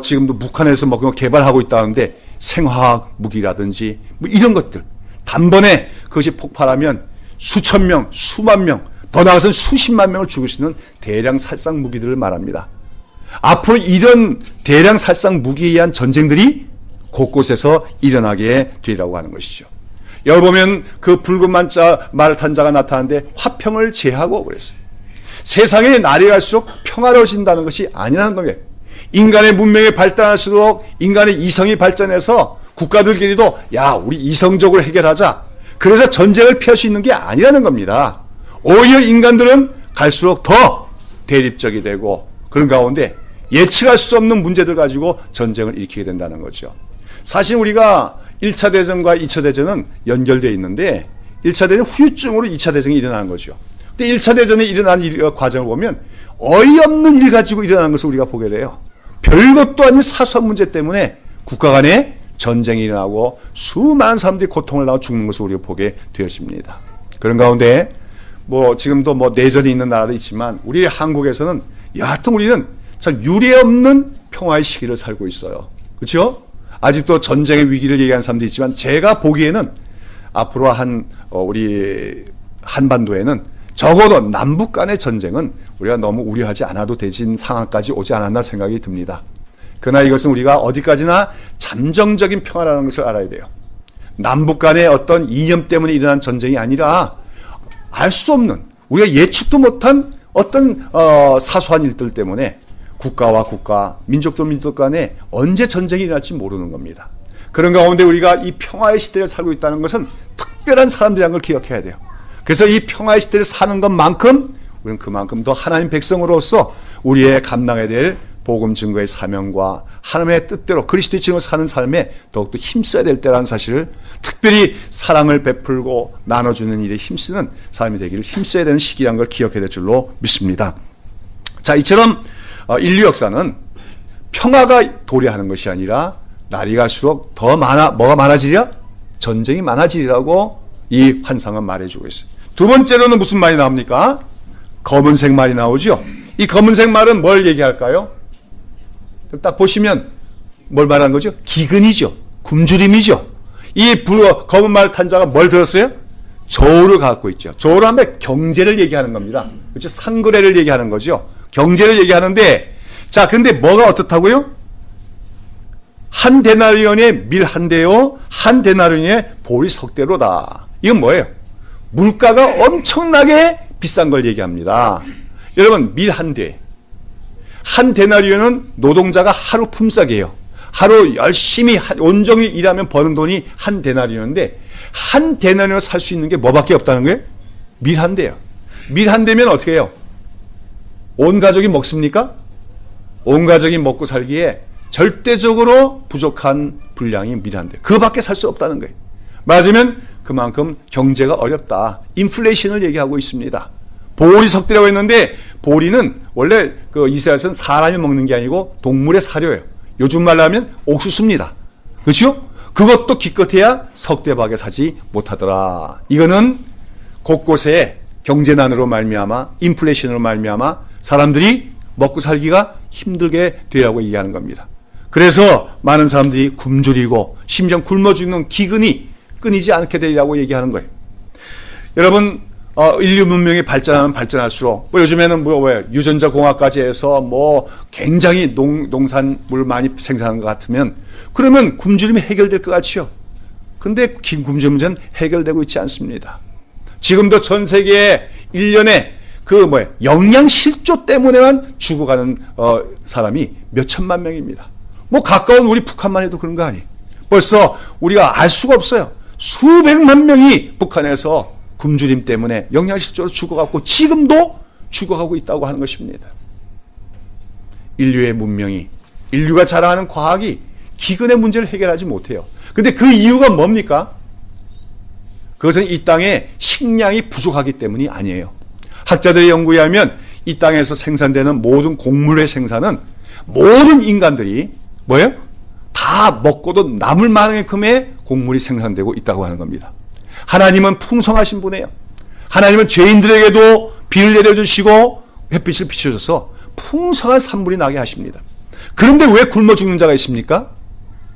지금도 북한에서 그거 개발하고 있다는데 생화학 무기라든지 이런 것들 단번에 그것이 폭발하면 수천 명, 수만 명, 더 나아가서는 수십만 명을 죽일 수 있는 대량 살상 무기들을 말합니다. 앞으로 이런 대량 살상 무기에 의한 전쟁들이 곳곳에서 일어나게 되리라고 하는 것이죠. 여기 보면 그 붉은 말을 탄 자가 나타나는데 화평을 제하고 그랬어요. 세상에 날이 갈수록 평화로워진다는 것이 아니라는 거예요. 인간의 문명이 발달할수록 인간의 이성이 발전해서 국가들끼리도 우리 이성적으로 해결하자. 그래서 전쟁을 피할 수 있는 게 아니라는 겁니다. 오히려 인간들은 갈수록 더 대립적이 되고 그런 가운데 예측할 수 없는 문제들 가지고 전쟁을 일으키게 된다는 거죠. 사실 우리가 1차 대전과 2차 대전은 연결되어 있는데 1차 대전 후유증으로 2차 대전이 일어나는 거죠. 근데 1차 대전에 일어난 과정을 보면 어이없는 일 가지고 일어나는 것을 우리가 보게 돼요. 별것도 아닌 사소한 문제 때문에 국가 간에 전쟁이 일어나고 수많은 사람들이 고통을 당하고 죽는 것을 우리가 보게 되었습니다. 그런 가운데 지금도 내전이 있는 나라도 있지만 우리 한국에서는 여하튼 우리는 참 유례없는 평화의 시기를 살고 있어요. 그렇죠? 아직도 전쟁의 위기를 얘기하는 사람도 있지만 제가 보기에는 앞으로 우리 한반도에는 적어도 남북 간의 전쟁은 우리가 너무 우려하지 않아도 되진 상황까지 오지 않았나 생각이 듭니다. 그러나 이것은 우리가 어디까지나 잠정적인 평화라는 것을 알아야 돼요. 남북 간의 어떤 이념 때문에 일어난 전쟁이 아니라 알 수 없는, 우리가 예측도 못한 어떤 사소한 일들 때문에 국가와 국가, 민족도 민족 간에 언제 전쟁이 일어날지 모르는 겁니다. 그런 가운데 우리가 이 평화의 시대를 살고 있다는 것은 특별한 사람들이라는 걸 기억해야 돼요. 그래서 이 평화의 시대를 사는 것만큼 우리는 그만큼 더 하나님 백성으로서 우리의 감당해야 될 복음 증거의 사명과 하나님의 뜻대로 그리스도의 증거 사는 삶에 더욱더 힘써야 될 때라는 사실을, 특별히 사랑을 베풀고 나눠주는 일에 힘쓰는 사람이 되기를 힘써야 되는 시기라는 걸 기억해야 될 줄로 믿습니다. 자, 이처럼 인류 역사는 평화가 도래하는 것이 아니라 날이 갈수록 더 뭐가 많아지랴? 전쟁이 많아지리라고 이 환상은 말해주고 있어요. 두 번째로는 무슨 말이 나옵니까? 검은색 말이 나오죠. 이 검은색 말은 뭘 얘기할까요? 딱 보시면 뭘 말하는 거죠? 기근이죠. 굶주림이죠. 이 검은 말 탄 자가 뭘 들었어요? 저울을 갖고 있죠. 저울을 하면 경제를 얘기하는 겁니다. 그렇죠? 상거래를 얘기하는 거죠. 경제를 얘기하는데, 자, 근데 뭐가 어떻다고요? 한 데나리온의 밀 한 대요, 한 데나리온의 보리 석 대로다. 이건 뭐예요? 물가가 엄청나게 비싼 걸 얘기합니다. 여러분, 밀 한 대. 한 데나리온은 노동자가 하루 품삯이에요. 하루 열심히 온종일 일하면 버는 돈이 한 데나리온인데, 한 데나리온을 살 수 있는 게 뭐밖에 없다는 거예요? 밀 한 대예요. 밀 한 대면 어떻게 해요? 온 가족이 먹습니까? 온 가족이 먹고 살기에 절대적으로 부족한 분량이 밀 한 대. 그거밖에 살 수 없다는 거예요. 맞으면 그만큼 경제가 어렵다. 인플레이션을 얘기하고 있습니다. 보리석대라고 했는데, 보리는 원래 이스라엘에서는 사람이 먹는 게 아니고 동물의 사료예요. 요즘 말로 하면 옥수수입니다. 그렇죠? 그것도 기껏해야 석대밖에 사지 못하더라. 이거는 곳곳에 경제난으로 말미암아, 인플레이션으로 말미암아 사람들이 먹고 살기가 힘들게 되라고 얘기하는 겁니다. 그래서 많은 사람들이 굶주리고 심지어 굶어 죽는 기근이 끊이지 않게 되리라고 얘기하는 거예요. 여러분, 인류 문명이 발전하면 발전할수록 요즘에는 유전자 공학까지 해서 굉장히 농산물 많이 생산하는 것 같으면, 그러면 굶주림이 해결될 것 같죠. 근데 굶주림 문제는 해결되고 있지 않습니다. 지금도 전 세계에 1년에 영양실조 때문에만 죽어가는 사람이 몇 천만 명입니다. 가까운 우리 북한만 해도 그런 거 아니에요. 벌써 우리가 알 수가 없어요. 수백만 명이 북한에서 굶주림 때문에 영양실조로 죽어가고 지금도 죽어가고 있다고 하는 것입니다. 인류의 문명이, 인류가 자랑하는 과학이 기근의 문제를 해결하지 못해요. 근데 그 이유가 뭡니까? 그것은 이 땅에 식량이 부족하기 때문이 아니에요. 학자들의 연구에 의하면 이 땅에서 생산되는 모든 곡물의 생산은 모든 인간들이 뭐예요? 다 먹고도 남을 만큼의 곡물이 생산되고 있다고 하는 겁니다. 하나님은 풍성하신 분이에요. 하나님은 죄인들에게도 비를 내려주시고 햇빛을 비춰줘서 풍성한 산물이 나게 하십니다. 그런데 왜 굶어 죽는 자가 있습니까?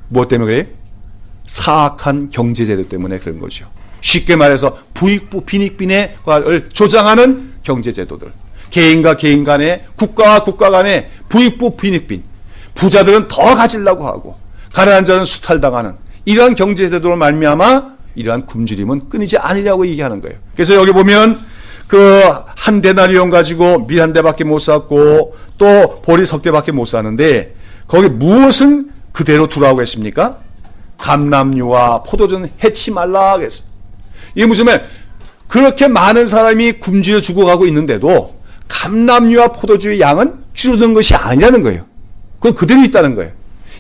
무엇 때문에 그래요? 사악한 경제제도 때문에 그런 거죠. 쉽게 말해서 부익부 빈익빈을 조장하는 경제제도들, 개인과 개인 간에, 국가와 국가 간에 부익부 빈익빈, 부자들은 더 가지려고 하고 가난한 자는 수탈당하는 이러한 경제제도로 말미암아 이러한 굶주림은 끊이지 않으려고 얘기하는 거예요. 그래서 여기 보면 한 데나리온 가지고 밀 한 대밖에 못 샀고 또 보리 석 대밖에 못 사는데, 거기 무엇은 그대로 두라고 했습니까? 감람류와 포도주는 해치 말라 그랬어요. 이게 무슨 말? 그렇게 많은 사람이 굶주려 죽어가고 있는데도 감람류와 포도주의 양은 줄어든 것이 아니라는 거예요. 그건 그대로 있다는 거예요.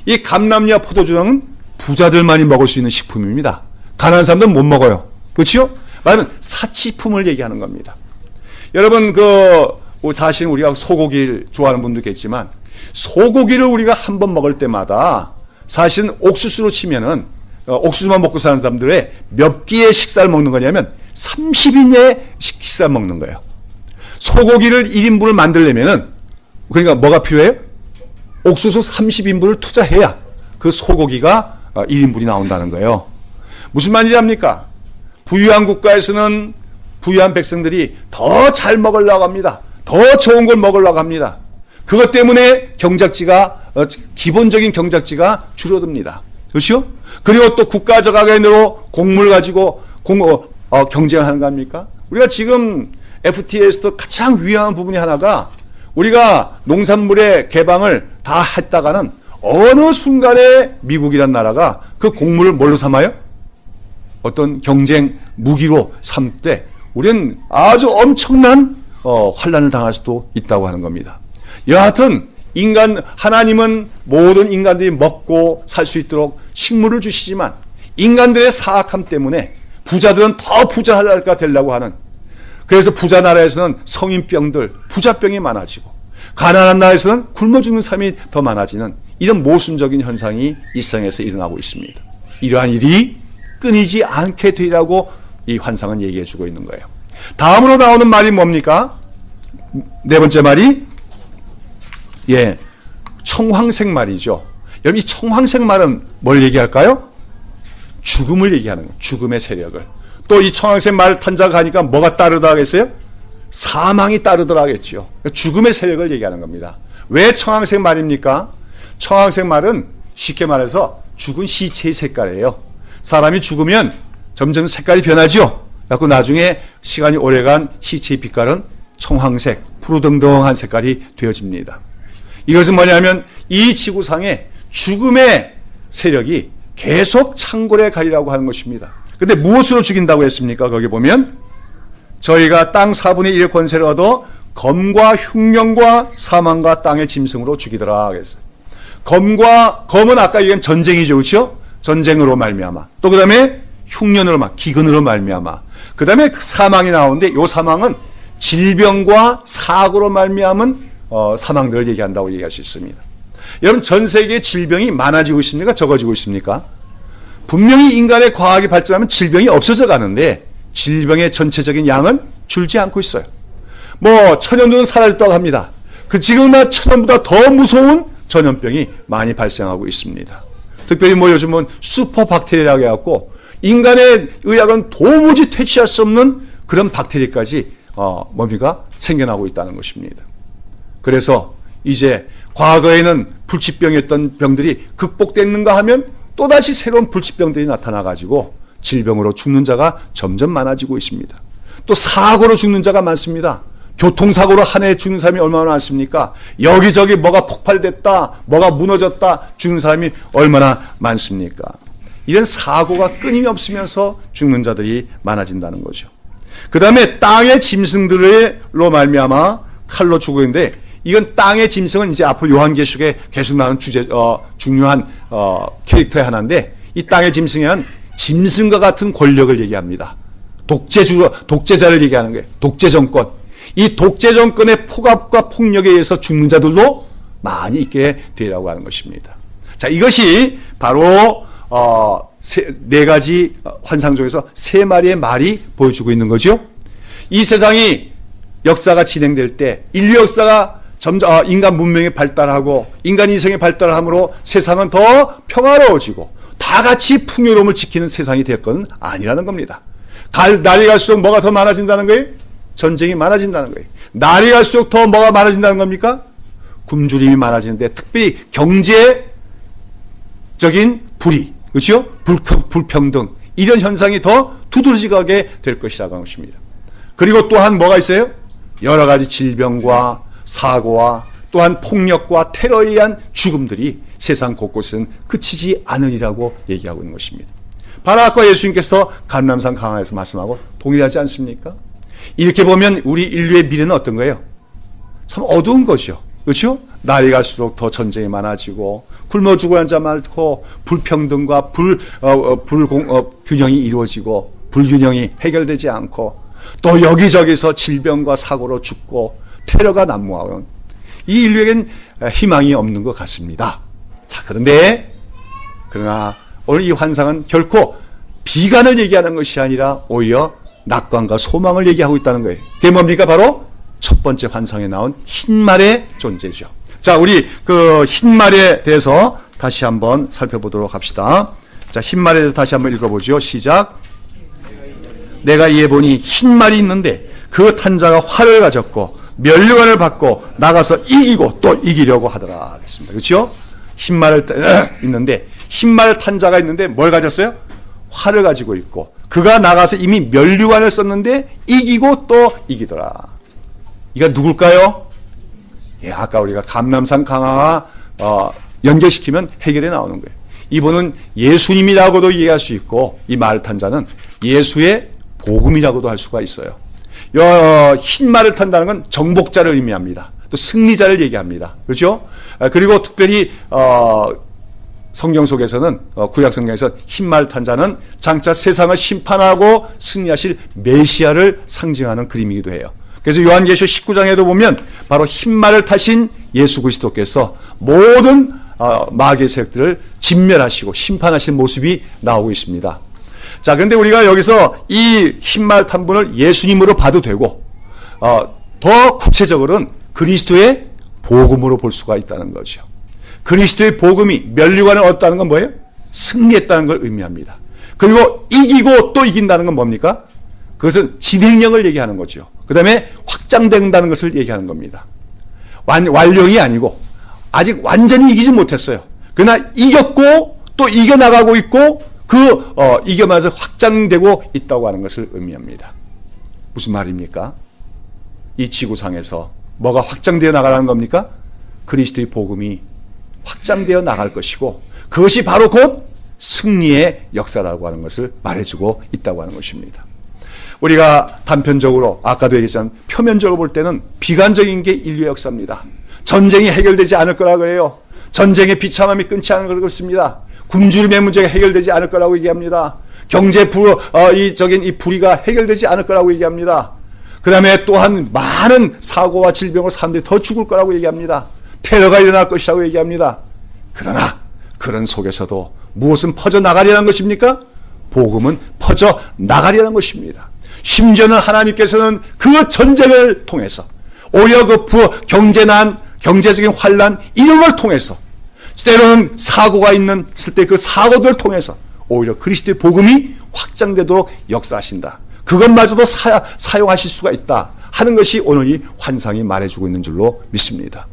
이 감람류와 포도주는 부자들만이 먹을 수 있는 식품입니다. 가난한 사람들은 못 먹어요. 그렇죠? 말하면 사치품을 얘기하는 겁니다. 여러분, 사실 우리가 소고기를 좋아하는 분도 있겠지만, 소고기를 우리가 한 번 먹을 때마다 사실은 옥수수로 치면은 옥수수만 먹고 사는 사람들의 몇 끼의 식사를 먹는 거냐면 30인의 식사 먹는 거예요. 소고기를 1인분을 만들려면은 그러니까 뭐가 필요해요? 옥수수 30인분을 투자해야 그 소고기가 1인분이 나온다는 거예요. 무슨 말인지 압니까? 부유한 국가에서는 부유한 백성들이 더 잘 먹으려고 합니다. 더 좋은 걸 먹으려고 합니다. 그것 때문에 기본적인 경작지가 줄어듭니다. 그렇죠? 그리고 또 국가적 악의로 곡물 가지고 경쟁하는 거 아닙니까? 우리가 지금 FTA에서도 가장 위험한 부분이 하나가 우리가 농산물의 개방을 다 했다가는 어느 순간에 미국이란 나라가 그 곡물을 뭘로 삼아요? 어떤 경쟁 무기로 삼때 우리는 아주 엄청난 환란을 당할 수도 있다고 하는 겁니다. 여하튼 하나님은 모든 인간들이 먹고 살 수 있도록 식물을 주시지만 인간들의 사악함 때문에 부자들은 더 부자가 되려고 하는, 그래서 부자 나라에서는 성인병들, 부자병이 많아지고 가난한 나라에서는 굶어 죽는 사람이 더 많아지는 이런 모순적인 현상이 이 세상에서 일어나고 있습니다. 이러한 일이 끊이지 않게 되리라고 이 환상은 얘기해 주고 있는 거예요. 다음으로 나오는 말이 뭡니까? 네 번째 말이 청황색 말이죠. 여러분, 이 청황색 말은 뭘 얘기할까요? 죽음을 얘기하는 거예요. 죽음의 세력을. 또 이 청황색 말 탄자가니까 뭐가 따르더라 하겠어요? 사망이 따르더라 하겠죠. 죽음의 세력을 얘기하는 겁니다. 왜 청황색 말입니까? 청황색 말은 쉽게 말해서 죽은 시체의 색깔이에요. 사람이 죽으면 점점 색깔이 변하죠. 그래서 나중에 시간이 오래간 시체의 빛깔은 청황색, 푸르등등한 색깔이 되어집니다. 이것은 뭐냐면 이 지구상에 죽음의 세력이 계속 창궐해 가리라고 하는 것입니다. 근데 무엇으로 죽인다고 했습니까? 거기 보면 저희가 땅 4분의 1의 권세를 얻어 검과 흉년과 사망과 땅의 짐승으로 죽이더라 하겠어요. 검은 아까 얘기한 전쟁이죠. 그렇죠? 전쟁으로 말미암아. 또 그 다음에 흉년으로 기근으로 말미암아. 그 다음에 사망이 나오는데 이 사망은 질병과 사고로 말미암은 사망들을 얘기한다고 얘기할 수 있습니다. 여러분, 전 세계의 질병이 많아지고 있습니까? 적어지고 있습니까? 분명히 인간의 과학이 발전하면 질병이 없어져 가는데 질병의 전체적인 양은 줄지 않고 있어요. 천연두는 사라졌다고 합니다. 지금은 천연보다 더 무서운 전염병이 많이 발생하고 있습니다. 특별히 요즘은 슈퍼박테리아라고 해갖고 인간의 의학은 도무지 퇴치할 수 없는 그런 박테리아까지 생겨나고 있다는 것입니다. 그래서 이제 과거에는 불치병이었던 병들이 극복됐는가 하면 또다시 새로운 불치병들이 나타나가지고 질병으로 죽는 자가 점점 많아지고 있습니다. 또 사고로 죽는 자가 많습니다. 교통사고로 한 해에 죽는 사람이 얼마나 많습니까? 여기저기 뭐가 폭발됐다, 뭐가 무너졌다 죽는 사람이 얼마나 많습니까? 이런 사고가 끊임이 없으면서 죽는 자들이 많아진다는 거죠. 그 다음에 땅의 짐승들로 말미암아 칼로 죽고 있는데, 이건 땅의 짐승은 이제 앞으로 요한계시록에 계속 나오는 중요한 캐릭터의 하나인데, 이 땅의 짐승에는 짐승과 같은 권력을 얘기합니다. 독재자를 얘기하는 거예요. 독재 정권. 이 독재 정권의 폭압과 폭력에 의해서 죽는 자들도 많이 있게 되리라고 하는 것입니다. 자, 이것이 바로 네 가지 환상 중에서 세 마리의 말이 보여주고 있는 거죠. 이 세상이 역사가 진행될 때 인류 역사가 점점 인간 문명이 발달하고 인간 이성이 발달함으로 세상은 더 평화로워지고 다 같이 풍요로움을 지키는 세상이 될 건 아니라는 겁니다. 날이 갈수록 뭐가 더 많아진다는 거예요? 전쟁이 많아진다는 거예요. 날이 갈수록 더 뭐가 많아진다는 겁니까? 굶주림이 많아지는데, 특별히 경제적인 불의, 그렇죠? 불평등, 이런 현상이 더 두드러지게 될 것이라는 것입니다. 그리고 또한 뭐가 있어요? 여러 가지 질병과 사고와 또한 폭력과 테러에 의한 죽음들이 세상 곳곳에는 그치지 않으리라고 얘기하고 있는 것입니다. 바로 아까 예수님께서 감람산 강화에서 말씀하고 동일하지 않습니까? 이렇게 보면 우리 인류의 미래는 어떤 거예요? 참 어두운 것이요. 그렇죠? 날이 갈수록 더 전쟁이 많아지고 굶어 죽어야 자 많고 불평등과 균형이 이루어지고 불균형이 해결되지 않고 또 여기저기서 질병과 사고로 죽고 테러가 난무하는 이 인류에겐 희망이 없는 것 같습니다. 자, 그러나 오늘 이 환상은 결코 비관을 얘기하는 것이 아니라 오히려 낙관과 소망을 얘기하고 있다는 거예요. 그게 뭡니까? 바로 첫 번째 환상에 나온 흰말의 존재죠. 자, 우리 그 흰말에 대해서 다시 한번 살펴보도록 합시다. 자, 흰말에 대해서 다시 한번 읽어보죠. 시작. 내가 이에 보니 흰말이 있는데 그 탄자가 활을 가졌고 면류관을 받고 나가서 이기고 또 이기려고 하더라 하겠습니다. 그렇죠? 흰말을 있는데 흰말 탄자가 있는데 뭘 가졌어요? 활을 가지고 있고 그가 나가서 이미 면류관을 썼는데 이기고 또 이기더라. 이가 누굴까요? 예, 아까 우리가 감람산 강화와 연결시키면 해결에 나오는 거예요. 이분은 예수님이라고도 이해할 수 있고 이 말 탄자는 예수의 복음이라고도 할 수가 있어요. 흰 말을 탄다는 건 정복자를 의미합니다. 또 승리자를 얘기합니다. 그렇죠? 그리고 특별히 성경 속에서는 구약 성경에서 흰 말 탄 자는 장차 세상을 심판하고 승리하실 메시아를 상징하는 그림이기도 해요. 그래서 요한계시록 19장에도 보면 바로 흰 말을 타신 예수 그리스도께서 모든 마귀의 세력들을 진멸하시고 심판하신 모습이 나오고 있습니다. 자, 그런데 우리가 여기서 이 흰 말 탄 분을 예수님으로 봐도 되고 더 구체적으로는 그리스도의 복음으로 볼 수가 있다는 거죠. 그리스도의 복음이 면류관을 얻었다는 건 뭐예요? 승리했다는 걸 의미합니다. 그리고 이기고 또 이긴다는 건 뭡니까? 그것은 진행력을 얘기하는 거죠. 그 다음에 확장된다는 것을 얘기하는 겁니다. 완료이 아니고 아직 완전히 이기지 못했어요. 그러나 이겼고 또 이겨나가고 있고 이겨나가서 확장되고 있다고 하는 것을 의미합니다. 무슨 말입니까? 이 지구상에서 뭐가 확장되어 나가는 겁니까? 그리스도의 복음이 확장되어 나갈 것이고 그것이 바로 곧 승리의 역사라고 하는 것을 말해주고 있다고 하는 것입니다. 우리가 단편적으로 아까도 얘기했지만 표면적으로 볼 때는 비관적인 게 인류의 역사입니다. 전쟁이 해결되지 않을 거라 그래요. 전쟁의 비참함이 끊지 않을 거라고 있습니다. 굶주림의 문제가 해결되지 않을 거라고 얘기합니다. 경제 이 불의가 해결되지 않을 거라고 얘기합니다. 그 다음에 또한 많은 사고와 질병으로 사람들이 더 죽을 거라고 얘기합니다. 테러가 일어날 것이라고 얘기합니다. 그러나 그런 속에서도 무엇은 퍼져나가려는 것입니까? 복음은 퍼져나가려는 것입니다. 심지어는 하나님께서는 그 전쟁을 통해서 오히려 그 경제난, 경제적인 환란 이런 걸 통해서 때로는 사고가 있을 때 그 사고들을 통해서 오히려 그리스도의 복음이 확장되도록 역사하신다. 그것마저도 사용하실 수가 있다 하는 것이 오늘 이 환상이 말해주고 있는 줄로 믿습니다.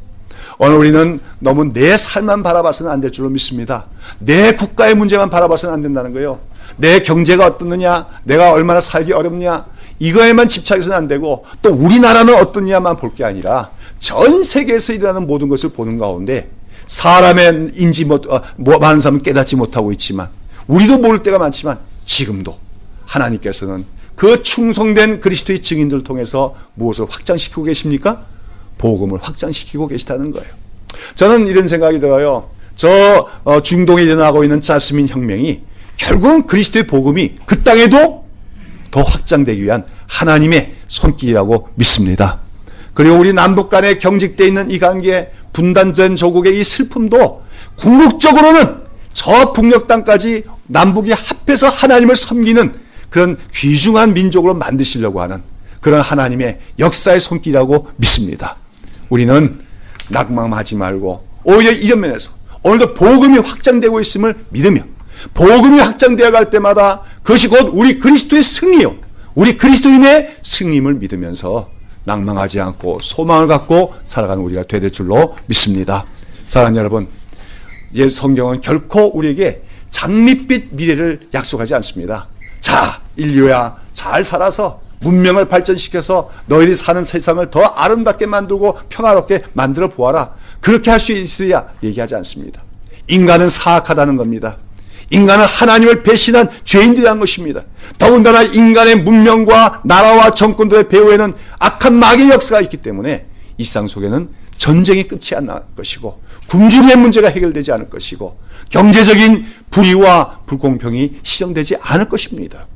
오늘 우리는 너무 내 삶만 바라봐서는 안 될 줄로 믿습니다. 내 국가의 문제만 바라봐서는 안 된다는 거예요. 내 경제가 어떻느냐, 내가 얼마나 살기 어렵냐, 이거에만 집착해서는 안 되고 또 우리나라는 어떻냐만 볼 게 아니라 전 세계에서 일어나는 모든 것을 보는 가운데 사람의 많은 사람은 깨닫지 못하고 있지만 우리도 모를 때가 많지만 지금도 하나님께서는 그 충성된 그리스도의 증인들을 통해서 무엇을 확장시키고 계십니까? 복음을 확장시키고 계시다는 거예요. 저는 이런 생각이 들어요. 중동에 일어나고 있는 자스민 혁명이 결국은 그리스도의 복음이 그 땅에도 더 확장되기 위한 하나님의 손길이라고 믿습니다. 그리고 우리 남북 간에 경직되어 있는 이 관계, 분단된 조국의 이 슬픔도 궁극적으로는 저 북녘 땅까지 남북이 합해서 하나님을 섬기는 그런 귀중한 민족으로 만드시려고 하는 그런 하나님의 역사의 손길이라고 믿습니다. 우리는 낙망하지 말고 오히려 이런 면에서 오늘도 복음이 확장되고 있음을 믿으며 복음이 확장되어 갈 때마다 그것이 곧 우리 그리스도의 승리요, 우리 그리스도인의 승리임을 믿으면서 낭망하지 않고 소망을 갖고 살아가는 우리가 되될 줄로 믿습니다. 사랑하는 여러분, 성경은 결코 우리에게 장밋빛 미래를 약속하지 않습니다. 자, 인류야, 잘 살아서 문명을 발전시켜서 너희들이 사는 세상을 더 아름답게 만들고 평화롭게 만들어 보아라. 그렇게 할 수 있어야 얘기하지 않습니다. 인간은 사악하다는 겁니다. 인간은 하나님을 배신한 죄인들이라는 것입니다. 더군다나 인간의 문명과 나라와 정권들의 배후에는 악한 마귀의 역사가 있기 때문에 이 세상 속에는 전쟁이 끝이 안 날 것이고 굶주림의 문제가 해결되지 않을 것이고 경제적인 불의와 불공평이 시정되지 않을 것입니다.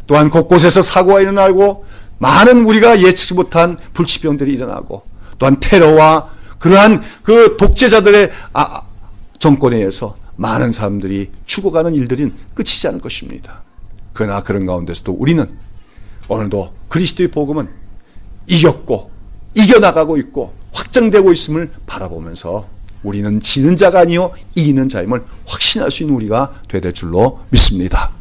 또한 곳곳에서 사고가 일어나고 많은 우리가 예측치 못한 불치병들이 일어나고 또한 테러와 그러한 그 독재자들의 정권에 의해서 많은 사람들이 죽어가는 일들은 끝이지 않을 것입니다. 그러나 그런 가운데서도 우리는 오늘도 그리스도의 복음은 이겼고 이겨나가고 있고 확장되고 있음을 바라보면서 우리는 지는 자가 아니요 이기는 자임을 확신할 수 있는 우리가 되야 될 줄로 믿습니다.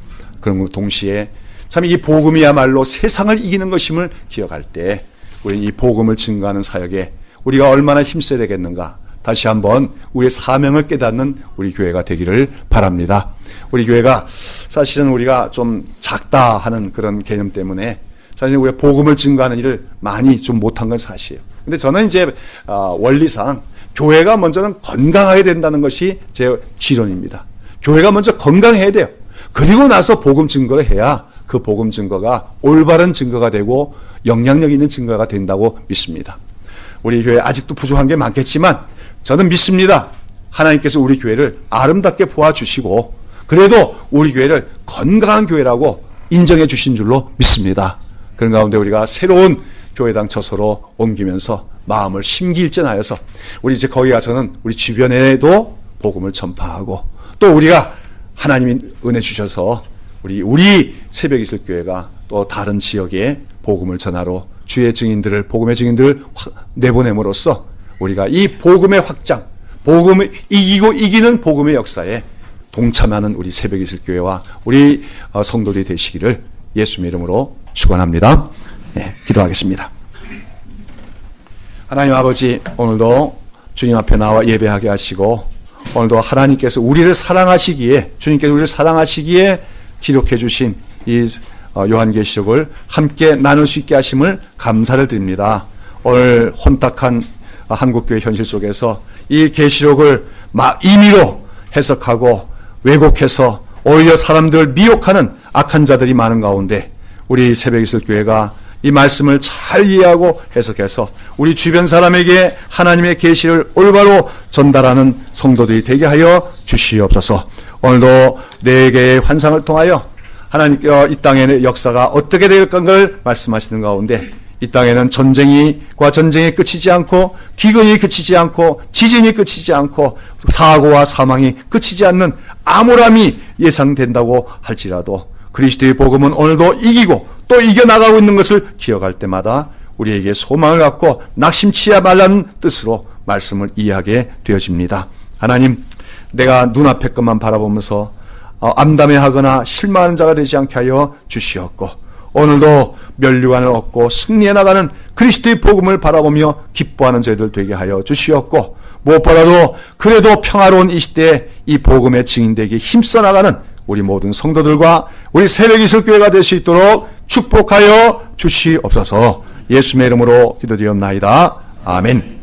그런 것 동시에 참 이 복음이야말로 세상을 이기는 것임을 기억할 때 우리는 이 복음을 증거하는 사역에 우리가 얼마나 힘써야 되겠는가, 다시 한번 우리의 사명을 깨닫는 우리 교회가 되기를 바랍니다. 우리 교회가 사실은 우리가 좀 작다 하는 그런 개념 때문에 사실 우리가 복음을 증거하는 일을 많이 좀 못한 건 사실이에요. 근데 저는 이제 원리상 교회가 먼저는 건강해야 된다는 것이 제 지론입니다. 교회가 먼저 건강해야 돼요. 그리고 나서 복음 증거를 해야 그 복음 증거가 올바른 증거가 되고 영향력 있는 증거가 된다고 믿습니다. 우리 교회 아직도 부족한 게 많겠지만 저는 믿습니다. 하나님께서 우리 교회를 아름답게 보아주시고 그래도 우리 교회를 건강한 교회라고 인정해 주신 줄로 믿습니다. 그런 가운데 우리가 새로운 교회당 처소로 옮기면서 마음을 심기일전하여서 우리 이제 거기 가서는 우리 주변에도 복음을 전파하고 또 우리가 하나님이 은혜 주셔서 우리 새벽이슬 교회가 또 다른 지역에 복음을 전하러 주의 증인들을, 복음의 증인들을 내보냄으로써 우리가 이 복음의 확장, 복음을 이기고 이기는 복음의 역사에 동참하는 우리 새벽이슬 교회와 우리 성도들이 되시기를 예수님의 이름으로 축원합니다. 네, 기도하겠습니다. 하나님 아버지, 오늘도 주님 앞에 나와 예배하게 하시고 오늘도 하나님께서 우리를 사랑하시기에, 주님께서 우리를 사랑하시기에 기록해 주신 이 요한계시록을 함께 나눌 수 있게 하심을 감사를 드립니다. 오늘 혼탁한 한국교회 현실 속에서 이 계시록을 임의로 해석하고 왜곡해서 오히려 사람들을 미혹하는 악한 자들이 많은 가운데 우리 새벽이슬 교회가 이 말씀을 잘 이해하고 해석해서 우리 주변 사람에게 하나님의 계시를 올바로 전달하는 성도들이 되게 하여 주시옵소서. 오늘도 네 개의 환상을 통하여 하나님께서 이 땅의 역사가 어떻게 될 건가를 말씀하시는 가운데 이 땅에는 전쟁이 끝이지 않고 기근이 그치지 않고 지진이 그치지 않고 사고와 사망이 그치지 않는 암울함이 예상된다고 할지라도 그리스도의 복음은 오늘도 이기고 또 이겨나가고 있는 것을 기억할 때마다 우리에게 소망을 갖고 낙심치 말라는 뜻으로 말씀을 이해하게 되어집니다. 하나님, 내가 눈앞의 것만 바라보면서 암담해하거나 실망하는 자가 되지 않게 하여 주시옵고 오늘도 면류관을 얻고 승리해 나가는 그리스도의 복음을 바라보며 기뻐하는 저희들 되게 하여 주시옵고 무엇보다도 그래도 평화로운 이 시대에 이 복음의 증인되기 힘써 나가는 우리 모든 성도들과 우리 새벽이슬 교회가 될 수 있도록 축복하여 주시옵소서. 예수님의 이름으로 기도드리옵나이다. 아멘.